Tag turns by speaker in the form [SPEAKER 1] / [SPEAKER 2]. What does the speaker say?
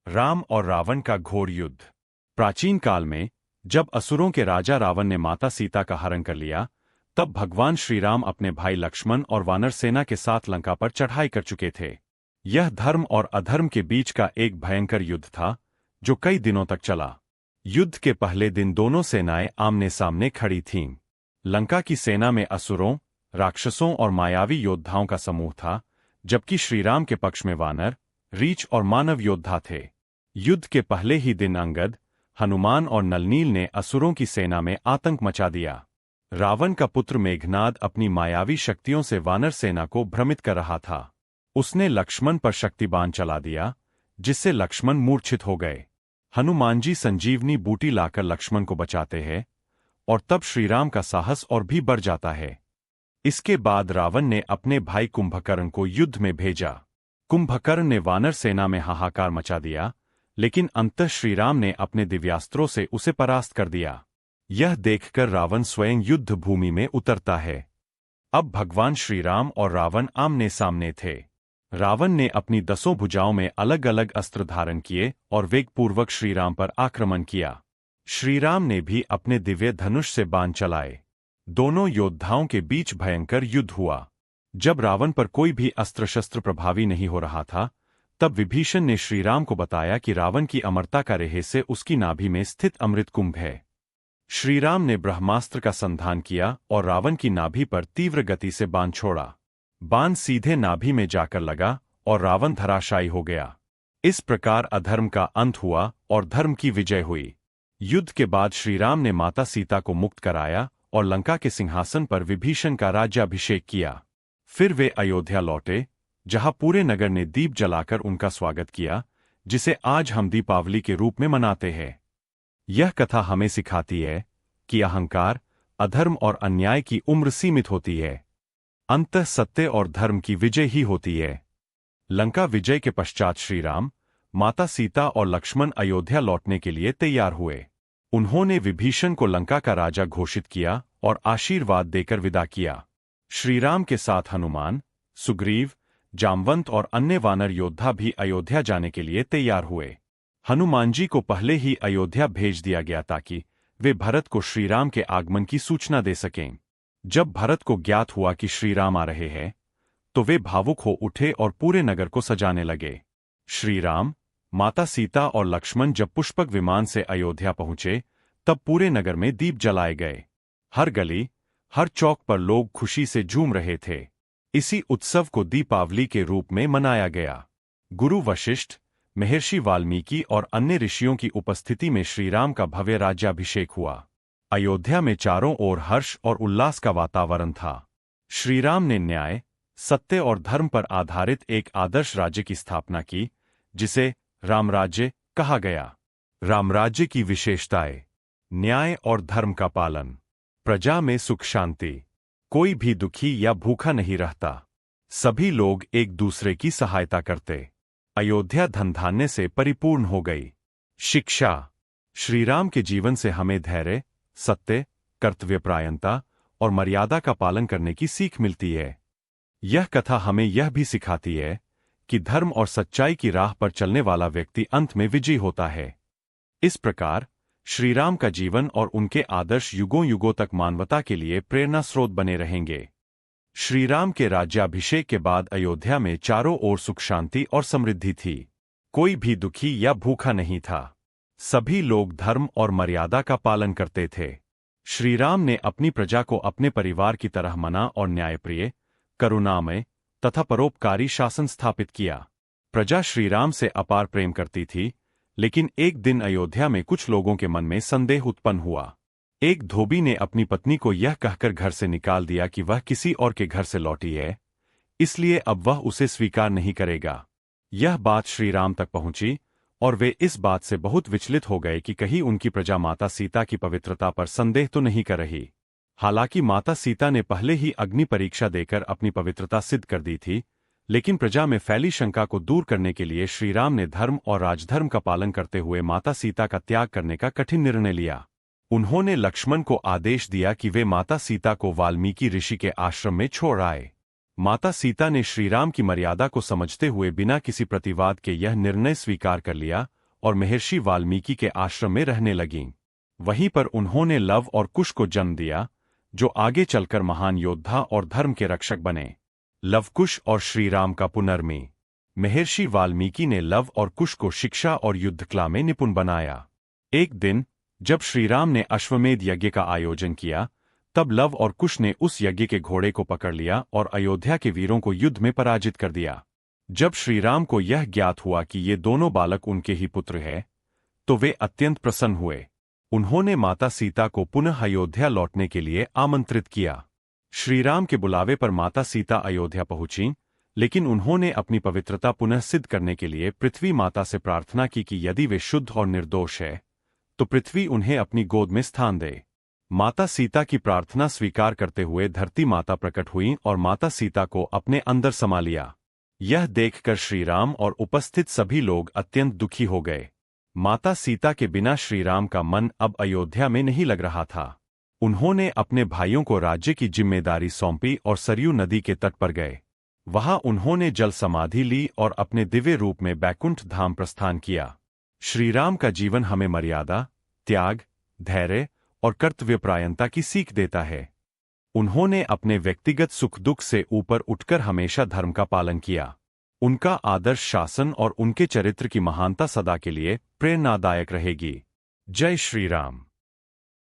[SPEAKER 1] राम और रावण का घोर युद्ध। प्राचीन काल में जब असुरों के राजा रावण ने माता सीता का हरण कर लिया, तब भगवान श्री राम अपने भाई लक्ष्मण और वानर सेना के साथ लंका पर चढ़ाई कर चुके थे। यह धर्म और अधर्म के बीच का एक भयंकर युद्ध था, जो कई दिनों तक चला। युद्ध के पहले दिन दोनों सेनाएं आमने सामने खड़ी थीं। लंका की सेना में असुरों, राक्षसों और मायावी योद्धाओं का समूह था, जबकि श्रीराम के पक्ष में वानर, रीछ और मानव योद्धा थे। युद्ध के पहले ही दिन अंगद, हनुमान और नलनील ने असुरों की सेना में आतंक मचा दिया। रावण का पुत्र मेघनाद अपनी मायावी शक्तियों से वानर सेना को भ्रमित कर रहा था। उसने लक्ष्मण पर शक्तिबाण चला दिया, जिससे लक्ष्मण मूर्छित हो गए। हनुमान जी संजीवनी बूटी लाकर लक्ष्मण को बचाते हैं, और तब श्रीराम का साहस और भी बढ़ जाता है। इसके बाद रावण ने अपने भाई कुंभकर्ण को युद्ध में भेजा। कुंभकर्ण ने वानर सेना में हाहाकार मचा दिया, लेकिन अंततः श्रीराम ने अपने दिव्यास्त्रों से उसे परास्त कर दिया। यह देखकर रावण स्वयं युद्ध भूमि में उतरता है। अब भगवान श्रीराम और रावण आमने सामने थे। रावण ने अपनी 10 भुजाओं में अलग अलग अस्त्र धारण किए और वेगपूर्वक श्रीराम पर आक्रमण किया। श्रीराम ने भी अपने दिव्य धनुष से बाण चलाए। दोनों योद्धाओं के बीच भयंकर युद्ध हुआ। जब रावण पर कोई भी अस्त्र शस्त्र प्रभावी नहीं हो रहा था, तब विभीषण ने श्रीराम को बताया कि रावण की अमरता का रहस्य उसकी नाभि में स्थित अमृत कुंभ है। श्रीराम ने ब्रह्मास्त्र का संधान किया और रावण की नाभि पर तीव्र गति से बाण छोड़ा। बाण सीधे नाभि में जाकर लगा और रावण धराशायी हो गया। इस प्रकार अधर्म का अंत हुआ और धर्म की विजय हुई। युद्ध के बाद श्रीराम ने माता सीता को मुक्त कराया और लंका के सिंहासन पर विभीषण का राज्याभिषेक किया। फिर वे अयोध्या लौटे, जहां पूरे नगर ने दीप जलाकर उनका स्वागत किया, जिसे आज हम दीपावली के रूप में मनाते हैं। यह कथा हमें सिखाती है कि अहंकार, अधर्म और अन्याय की उम्र सीमित होती है। अंततः सत्य और धर्म की विजय ही होती है। लंका विजय के पश्चात श्रीराम, माता सीता और लक्ष्मण अयोध्या लौटने के लिए तैयार हुए। उन्होंने विभीषण को लंका का राजा घोषित किया और आशीर्वाद देकर विदा किया। श्रीराम के साथ हनुमान, सुग्रीव, जामवंत और अन्य वानर योद्धा भी अयोध्या जाने के लिए तैयार हुए। हनुमान जी को पहले ही अयोध्या भेज दिया गया ताकि वे भरत को श्रीराम के आगमन की सूचना दे सकें। जब भरत को ज्ञात हुआ कि श्रीराम आ रहे हैं, तो वे भावुक हो उठे और पूरे नगर को सजाने लगे। श्रीराम, माता सीता और लक्ष्मण जब पुष्पक विमान से अयोध्या पहुंचे, तब पूरे नगर में दीप जलाए गए। हर गली, हर चौक पर लोग खुशी से झूम रहे थे। इसी उत्सव को दीपावली के रूप में मनाया गया। गुरु वशिष्ठ, महर्षि वाल्मीकि और अन्य ऋषियों की उपस्थिति में श्रीराम का भव्य राज्याभिषेक हुआ। अयोध्या में चारों ओर हर्ष और उल्लास का वातावरण था। श्रीराम ने न्याय, सत्य और धर्म पर आधारित एक आदर्श राज्य की स्थापना की, जिसे रामराज्य कहा गया। रामराज्य की विशेषताएं: न्याय और धर्म का पालन, प्रजा में सुख शांति, कोई भी दुखी या भूखा नहीं रहता, सभी लोग एक दूसरे की सहायता करते। अयोध्या धन धान्य से परिपूर्ण हो गई। शिक्षा: श्रीराम के जीवन से हमें धैर्य, सत्य, कर्तव्यपरायणता और मर्यादा का पालन करने की सीख मिलती है। यह कथा हमें यह भी सिखाती है कि धर्म और सच्चाई की राह पर चलने वाला व्यक्ति अंत में विजयी होता है। इस प्रकार श्रीराम का जीवन और उनके आदर्श युगों युगों तक मानवता के लिए प्रेरणा स्रोत बने रहेंगे। श्रीराम के राज्याभिषेक के बाद अयोध्या में चारों ओर सुख शांति और समृद्धि थी। कोई भी दुखी या भूखा नहीं था। सभी लोग धर्म और मर्यादा का पालन करते थे। श्रीराम ने अपनी प्रजा को अपने परिवार की तरह मना और न्यायप्रिय, करुणामय तथा परोपकारी शासन स्थापित किया। प्रजा श्रीराम से अपार प्रेम करती थी, लेकिन एक दिन अयोध्या में कुछ लोगों के मन में संदेह उत्पन्न हुआ। एक धोबी ने अपनी पत्नी को यह कहकर घर से निकाल दिया कि वह किसी और के घर से लौटी है, इसलिए अब वह उसे स्वीकार नहीं करेगा। यह बात श्रीराम तक पहुंची और वे इस बात से बहुत विचलित हो गए कि कहीं उनकी प्रजा माता सीता की पवित्रता पर संदेह तो नहीं कर रही। हालांकि माता सीता ने पहले ही अग्नि परीक्षा देकर अपनी पवित्रता सिद्ध कर दी थी, लेकिन प्रजा में फैली शंका को दूर करने के लिए श्रीराम ने धर्म और राजधर्म का पालन करते हुए माता सीता का त्याग करने का कठिन निर्णय लिया। उन्होंने लक्ष्मण को आदेश दिया कि वे माता सीता को वाल्मीकि ऋषि के आश्रम में छोड़ आए। माता सीता ने श्रीराम की मर्यादा को समझते हुए बिना किसी प्रतिवाद के यह निर्णय स्वीकार कर लिया और महर्षि वाल्मीकि के आश्रम में रहने लगीं। वहीं पर उन्होंने लव और कुश को जन्म दिया, जो आगे चलकर महान योद्धा और धर्म के रक्षक बने। लवकुश और श्रीराम का पुनर्मी। महर्षि वाल्मीकि ने लव और कुश को शिक्षा और युद्धकला में निपुण बनाया। एक दिन जब श्रीराम ने अश्वमेध यज्ञ का आयोजन किया, तब लव और कुश ने उस यज्ञ के घोड़े को पकड़ लिया और अयोध्या के वीरों को युद्ध में पराजित कर दिया। जब श्रीराम को यह ज्ञात हुआ कि ये दोनों बालक उनके ही पुत्र हैं, तो वे अत्यंत प्रसन्न हुए। उन्होंने माता सीता को पुनः अयोध्या लौटने के लिए आमंत्रित किया। श्रीराम के बुलावे पर माता सीता अयोध्या पहुंचीं, लेकिन उन्होंने अपनी पवित्रता पुनः सिद्ध करने के लिए पृथ्वी माता से प्रार्थना की कि यदि वे शुद्ध और निर्दोष है, तो पृथ्वी उन्हें अपनी गोद में स्थान दे। माता सीता की प्रार्थना स्वीकार करते हुए धरती माता प्रकट हुईं और माता सीता को अपने अंदर समा लिया। यह देखकर श्रीराम और उपस्थित सभी लोग अत्यंत दुखी हो गए। माता सीता के बिना श्रीराम का मन अब अयोध्या में नहीं लग रहा था। उन्होंने अपने भाइयों को राज्य की जिम्मेदारी सौंपी और सरयू नदी के तट पर गए। वहां उन्होंने जल समाधि ली और अपने दिव्य रूप में बैकुंठ धाम प्रस्थान किया। श्रीराम का जीवन हमें मर्यादा, त्याग, धैर्य और कर्तव्यपरायणता की सीख देता है। उन्होंने अपने व्यक्तिगत सुख दुख से ऊपर उठकर हमेशा धर्म का पालन किया। उनका आदर्श शासन और उनके चरित्र की महानता सदा के लिए प्रेरणादायक रहेगी। जय श्री राम।